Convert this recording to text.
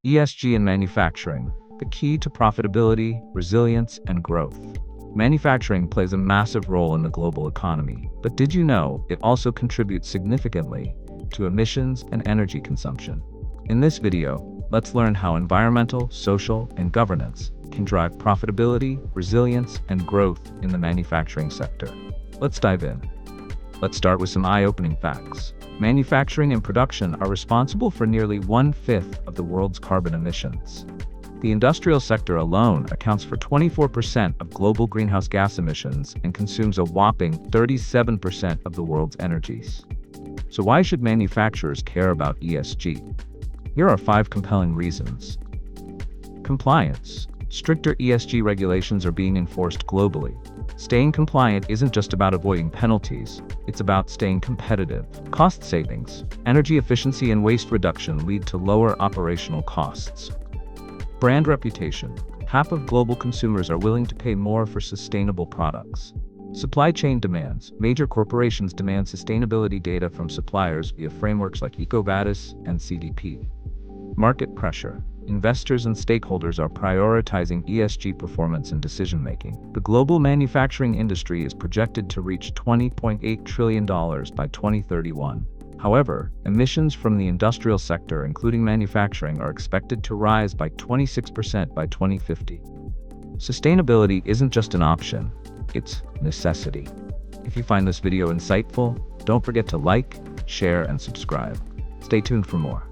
ESG in manufacturing, the key to profitability, resilience, and growth. Manufacturing plays a massive role in the global economy, but did you know it also contributes significantly to emissions and energy consumption? In this video, let's learn how environmental, social, and governance can drive profitability, resilience, and growth in the manufacturing sector. Let's dive in. Let's start with some eye-opening facts. Manufacturing and production are responsible for nearly 1/5 of the world's carbon emissions. The industrial sector alone accounts for 24% of global greenhouse gas emissions and consumes a whopping 37% of the world's energies. So why should manufacturers care about ESG? Here are 5 compelling reasons. Compliance. Stricter ESG regulations are being enforced globally. Staying compliant isn't just about avoiding penalties, it's about staying competitive. Cost savings. Energy efficiency and waste reduction lead to lower operational costs. Brand reputation. Half of global consumers are willing to pay more for sustainable products. Supply chain demands. Major corporations demand sustainability data from suppliers via frameworks like EcoVadis and CDP. Market pressure. Investors and stakeholders are prioritizing ESG performance in decision-making. The global manufacturing industry is projected to reach $20.8 trillion by 2031. However, emissions from the industrial sector, including manufacturing, are expected to rise by 26% by 2050. Sustainability isn't just an option, it's a necessity. If you find this video insightful, don't forget to like, share, and subscribe. Stay tuned for more.